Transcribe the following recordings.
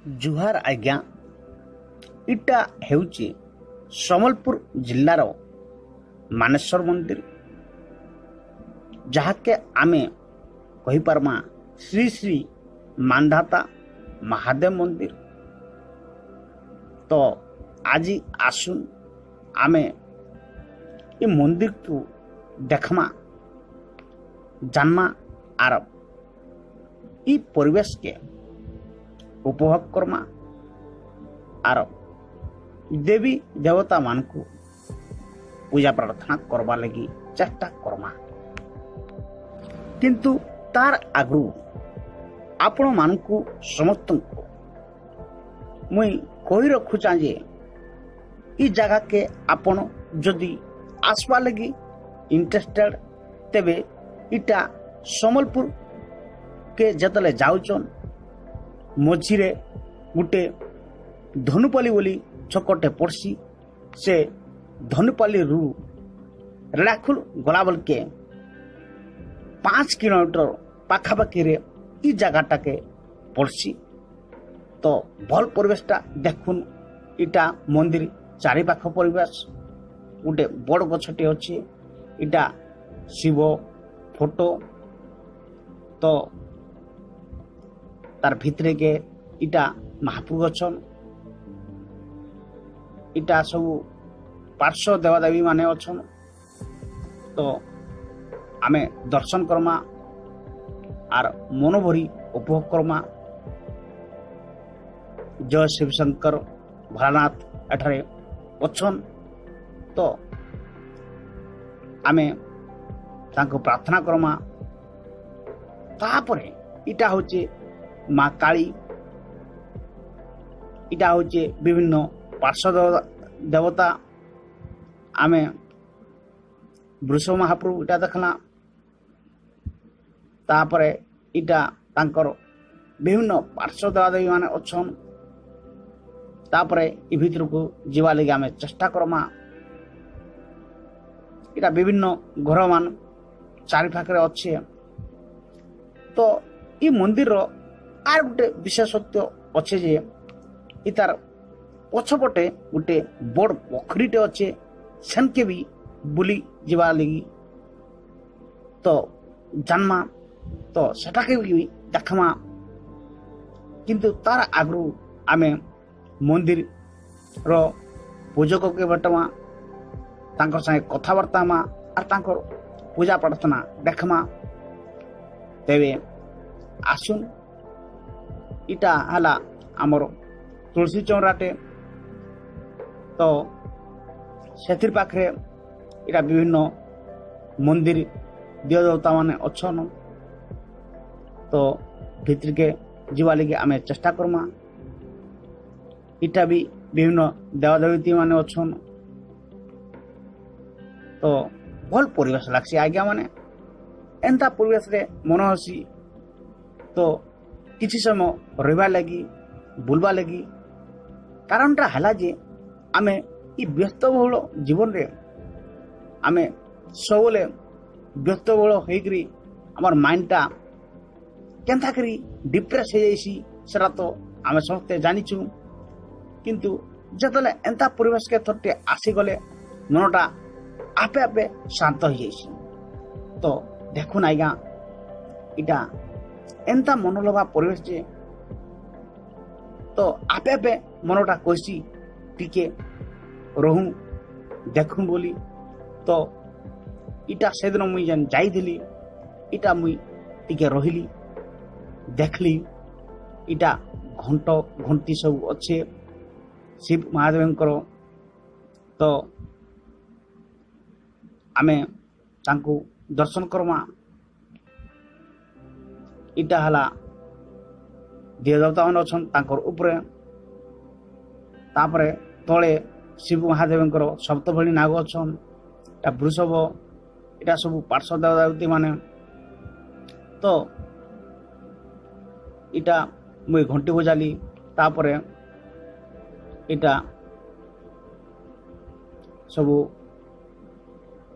जुहार आज्ञा इटा हेउची सम्बलपुर जिल्लार मानेश्वर मंदिर जहाँके आमे कही पारमा श्री श्री मानधाता महादेव मंदिर। तो आज आसुन आमे ये मंदिर को देखमा जानमा आर ई परिवेश के उपभोग करमा आर देवी देवता मान को पूजा प्रार्थना करवा लगी चेष्टा करमा। किंतु तार आगु आपण मान को समस्त मुई कही रखुचा जे ई जगह के आपण जदि आसवा लगी इंटरेस्टेड तेबे इटा सम्बलपुर के जतले जाउचन मझिरे गुटे धनुपाली बोली छकटे पड़सी से धनुपाली रू रेड़ाखुल गला बल के 5 किलोमीटर पाखापाखि रे ई जगहटा के पड़सी। तो भल परिवेशटा देखुन इटा मंदिर चारि पाख परिवेश गोटे बड़ गछटे अच्छे इटा शिव फोटो। तो तार भितरे के इटा महाप्रभु गछन इटा सब पार्श्व देवादेवी माने अछन। तो आमे दर्शन करमा आर मनोभरी उपभोग करमा। जय शिवशंकर भोलानाथ एठारे अछन। तो आमे तांको प्रार्थना करमा। तापरे इटा होचे माँ काली इटा होचे विभिन्न पार्श्व देवता आमे वृष महाप्रभु इटा देखला। तापरे इटा तांकर विभिन्न पार्श्व देवादेवी माने अछन। तापरे इ भितर को जीवा लगी आमे चेष्टा करमा। इटा विभिन्न घर मान चारि पाखरे अच्छे। तो इ मंदिर आर गोटे विशेषत्व अच्छे जे इतार पछपटे गोटे बड़ पोखरीटे अच्छे सेनके भी बुली जीवा लगी। तो जानमा तो सेटाके भी देखमा। किंतु तार आगु आमे मंदिर रो पूजक के बटमा तांकर संगे कथबार्ता मा आर तांकर पूजा प्रार्थना देखमा। तेबे आसुन इटा हला आमर तुलसी चौराटे। तो सेथिर पाखरे इटा विभिन्न मंदिर दिय देवता माने अछन। तो भितर के जीवा लगी आमे चेष्टा करमा। इटा भी विभिन्न देवादेवी माने अछन। तो भल परिवेश लागसी आज्ञा माने एंता परिवेश रे मन हसी। तो किछि समय रहिबा लगी बुलवा लगी कारणटा हला जे आमे ई व्यस्तबहुल जीवन रे आमे सबले व्यस्तबहुल होइकरी हमर माइंडटा केनथा करी डिप्रेस हो जाइसी सेरा तो आमे समस्ते जानिछु। किंतु जतले एंता परिवेश के थोटे आसी गले मनटा आपे आपे शांत हो जाइसी। तो देखुन आज्ञा इटा एंता मनोलोभा परिवेश जे तो आपे आपे मनटा कहसी टिके रहूं देखूं बोली। तो इटा से दिन मुई जन जाइली इटा मुई टिके रहिली देखली। इटा घंट घंटी सब अच्छे शिव महादेवंकर। तो आमे तांको दर्शन करमा। इटा हला दिय देवता मान अछन तांकर ऊपर। तापरे तळे शिव महादेवंकर सप्तभणी नाग अछन ता वृषभ इटा सब पार्श्व देवता माने। तो इटा मुई घंटी बजाली। तापरे इटा सब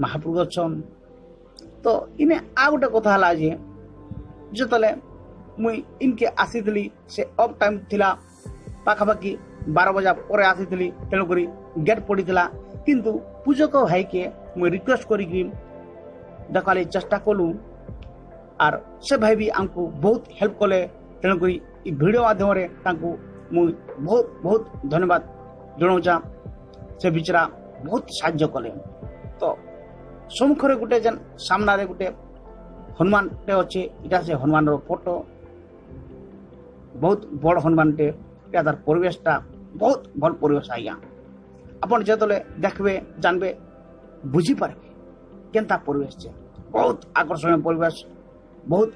महाप्रभु अछन। तो इने आ गोटे कथा हला जे जतले मुई इनके आसीली से अब टाइम थिला पाखापाखि 12 बजा पर आसी तेणुक गेट पड़ा किंतु पूजक भाई के मुझे रिक्वेस्ट करी डकाली चेष्टा कलु आर से भाई भी आमको बहुत हेल्प कले तेणुक वीडियो माध्यम मुझे बहुत बहुत धन्यवाद जनाऊचा से बिचरा बहुत साहाय्य कले तो सम्मुखरे गोटे जेन सामने गोटे हनुमान टे अच्छे इटा से हनुमान फोटो बहुत बड़ हनुमान टे तार परिवेशटा बहुत भल परिवेश आज्ञा आपन जो देखबे जानबे बुझीपारे केनता परिवेश छे बहुत आकर्षणीय परिवेश बहुत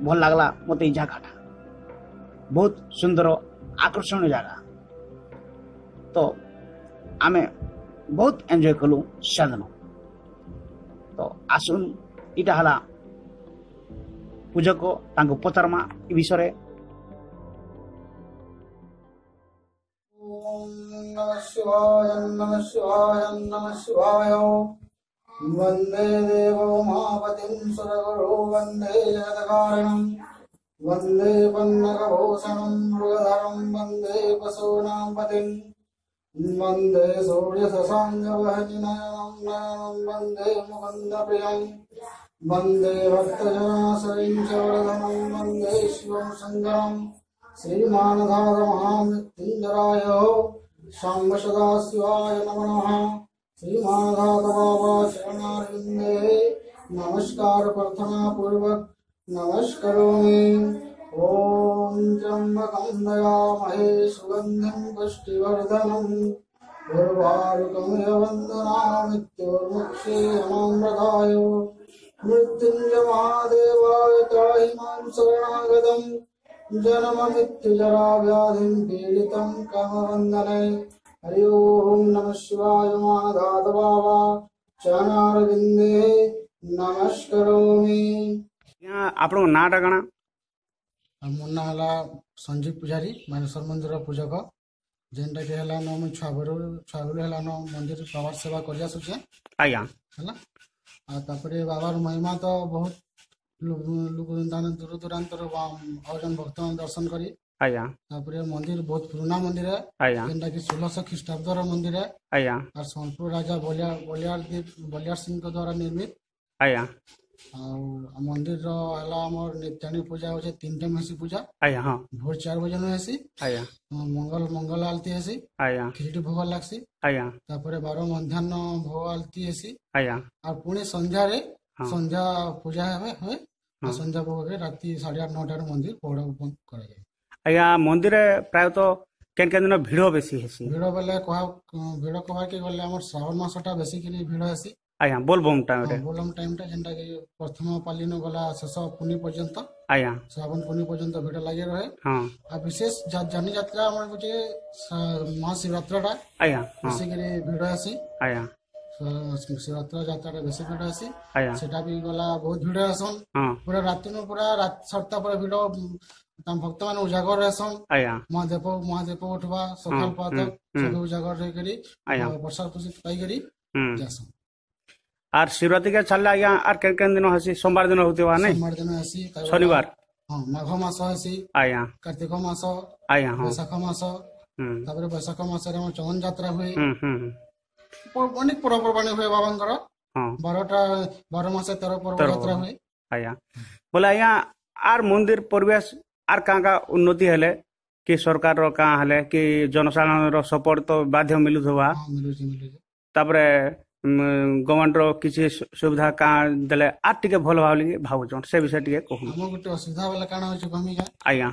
भल लगला मत जगह बहुत सुंदर आकर्षणीय जगह तो आमे बहुत एंजॉय कलु सेदिन तो आसुन इटा हला पूजक तांको पचारमा ए विषय नमः शिवाय नमः शिवाय नमः शिवाय वंदे देवो महापतिं सुरगुरु वंदे जगत्कारणं वंदे पन्नगभूषणं मृगधरं वंदे पशूनां पतिं वंदे सूर्यशशाङ्कवहनिनयनं नयनं वंदे मुकुन्दप्रियं वंदे भक्तजनाश्रयं च वरदनं वंदे शिवं शङ्करं श्रीमानधातमहामृत्युञ्जराय शाम्ब सदाशिवाय नमः श्रीमानधातबाबा शरणारविन्दे नमस्कार प्रार्थना पूर्वक नमस्करोमि ओम त्र्यंबकं दयामहे सुगन्धिं पुष्टिवर्धनम् उर्वारुकमिव वन्दनामृत्युर्मुक्षीयमामृताय मृत्युञ्जय महादेवाय त्राहि मां शरणागतम् जन्म मृत्यु जरा व्याधिं पीडितं कामवन्दने हरि ओम नमः शिवाय मानधात बाबा चरणारविन्दे नमस्करोमि। आपन नाटा कणा मोर ना हला संजीव पुजारी मानेश्वर मंदिर पूजक जेनटा के हला न मु छाबरो हला न मंदिर बाबा सेवा करिया सुचे आज्ञा हला आ तापरे बाबार महिमा तो बहुत लोक दूर दूरांतर आउजन भक्त दर्शन करी आज्ञा तापरे मंदिर बहुत पुराना मंदिर है आज्ञा जेनटा कि 1600 ख्रीष्टाब्दर मंदिर है आज्ञा और सोनपुर राजा बलियार सिंह के द्वारा निर्मित आज्ञा मंदिर हला हमर नित्यानी पूजा होचे 3 टाइम हेसी पूजा आज्ञा हां भोर 4 बजे न हेसी आज्ञा मंगल आलती हेसी आज्ञा खिचड़ी भोग लागसी आज्ञा तापरे 12 मध्याह्न भोग आलती हेसी आज्ञा और पुणे संध्या रे संध्या पूजा होए संध्या भोग रे राती 8:30 9 मंदिर पहरा ओपन करा जाए आज्ञा मंदिर प्राय तो केन केन दिन भिड़ बेसी हेसी भिड़ बेले भिड़ कहा के गले हमर श्रावण मासटा बेसिकली भिड़ हेसी आज्ञा बोलबम टाइम रे बोलम टाइम टा जेंटा के प्रथम पाली न गला शेष पुनी पर्यंत आज्ञा श्रावण पुनी पर्यंत भिड़ लागि रहे हां आ विशेष जानी यात्रा हमर गुटे महाशिवरात्रिटा आज्ञा बेसिकली भिड़ हेसी आज्ञा शिवरात्रि यात्रा बेसी भिड़ हेसी आज्ञा सेटा भी गला बहुत भिड़ हेसन हां पूरा राति न पूरा रात सरता पूरा भिड़ तम भक्त मान उजागर रहसन आज्ञा महादेव उठवा सकाल पातक सब उजागर रह करी प्रसाद पुष्ट पाई करी जासन आर शिवरात्रि के चलले आज्ञा आर केन दिन हसी सोमवार दिन होतेवा नै सोमवार दिन हसी शनिवार हां माघ मास हसी आज्ञा कार्तिक मास आज्ञा हां वैशाख मास तापर वैशाख मास रे हम चवन यात्रा हुए अनेक पर्वपर्वाणी हुए बाबांकर हां 12 मास 13 पर्व यात्रा हुए आज्ञा बोले आज्ञा आर मंदिर परिवेश आर का उन्नति हेले कि सरकार रो का हेले कि जनसाधारण रो सपोर्ट तो बाध्य मिलुथवा मिलुची तापरे गवर्नमेंट रो किसी सुविधा का देले आ टिके भल भावुछन से विषय टिके कहू हम गुटे असुविधा वाला काना होछ भूमिका आज्ञा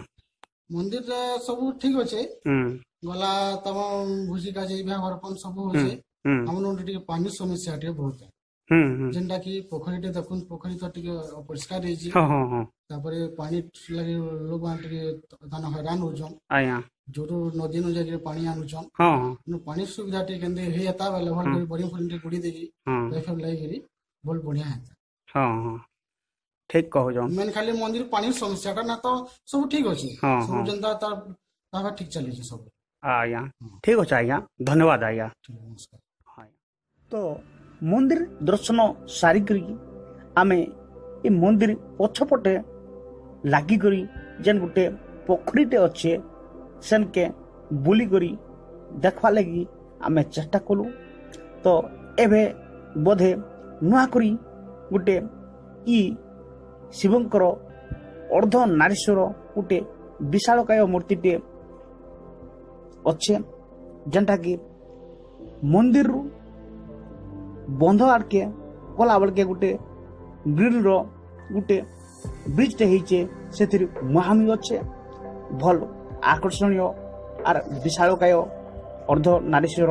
मंदिर सब ठीक होचे गला तम भूजी का जे बिहा घरपन सब होचे हमन टिके पानी समस्या टिके बहुत है जेंटा कि पोखरीटे देखुन पोखरी तो टिके अपरिष्कार हेची तापरे पानी लगे लोग टिके दान हैरान होछन आज्ञा जोरो नदी न जाके पानी आनुछन पानी सुविधा टिके केंदे हे आता बेले भल बड़ी फुंडी गुडी देगी रेफर लागिरी बोल बढ़िया है हां ठीक कहू जो मेन खाली मंदिर पानी समस्या का ना तो सब ठीक अछि सब जनता तावा ठीक चली छै सब आज्ञा ठीक अछि आज्ञा धन्यवाद आज्ञा नमस्कार हां तो मंदिर दर्शन सारी करी आमे ए मंदिर पछपटे लागी करी जेन गुटे पोखरीटे अच्छे सेन के ବୁଲିକରି ଦେଖବାର୍ ଲାଗି ଆମେ ଚେଷ୍ଟା କଲୁ। ତ ଏବେ ବୋଧେ ନୂଆକରି ଗୋଟେ ଇ ଶିବଙ୍କର ଅର୍ଦ୍ଧ ନାରୀଶ୍ୱର ଗୋଟେ ବିଶାଳକାୟ ମୂର୍ତ୍ତିଟେ ଅଛେ, ଯେନ୍ଟାକି ମନ୍ଦିରରୁ ବନ୍ଧ ଆଡ଼କେ ଗଲା ବେଳକେ ଗୋଟେ ଗ୍ରିଲର ଗୋଟେ ବ୍ରିଜଟେ ହେଇଛେ, ସେଥିରେ ମହାମୀ ଅଛେ, ଭଲ ଆକର୍ଷଣୀୟ ଆର୍ ବିଶାଳକାୟ ଅର୍ଦ୍ଧ ନାରୀଶ୍ୱର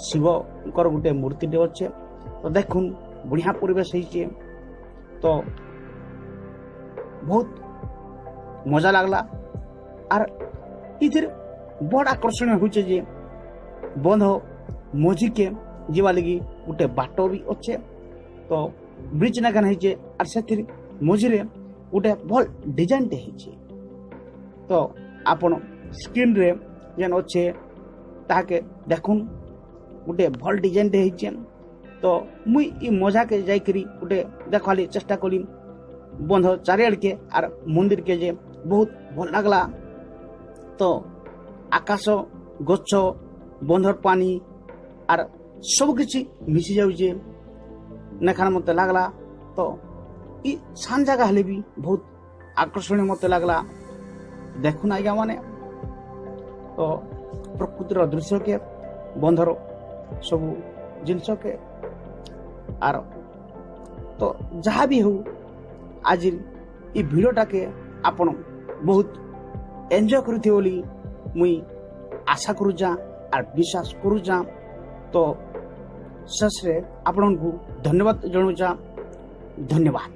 ଶିବଙ୍କର ଗୋଟେ ମୂର୍ତ୍ତିଟେ ଅଛେ। ତ ଦେଖୁନ୍ ବଢ଼ିଆ ପରିବେଶ ହେଇଛେ। ତ ବହୁତ ମଜା লাগলা। আর ইথির বড় আকর্ষণীয় হচ্ছে যে বন্ধ মঝিকে যা লাগি গোটে বাট বি অছে। তো ব্রিজ না কেন হয়েছে আর সেথির মঝিরে গোটে ভাল ডিজাইনটে হয়েছে। তো আপন স্ক্রিনরে যেন অছে তাকে দেখুন, গোটে ভাল ডিজাইনটে হয়েছে। তো মুই ই মজাকে যাইকরি গোটে দেখবালি চেষ্টা করি বন্ধ চারিআড়কে আর মন্দিরকে, যে বহুত ভাল লাগলা। তো আকাশ, গছ, বন্ধর পানি আর সবকিছু মিশি যাচ্ছে, নেখান মতো লাগলা। তো ই শান জায়গা হলে বি বহুত আকর্ষণীয় মতো লাগলা। দেখুন আজ্ঞা মানে তো প্রকৃতির দৃশ্যকে, বন্ধর সবু জিনিসকে। আর তো যাহা বি হও, আজ এই ভিডিওটাকে আপন বহুত এনজয় করুথিবে বলি মুই আশা করুছা আর বিশ্বাস করুছা। তো শেষে আপনার ধন্যবাদ জনাউছা। ধন্যবাদ।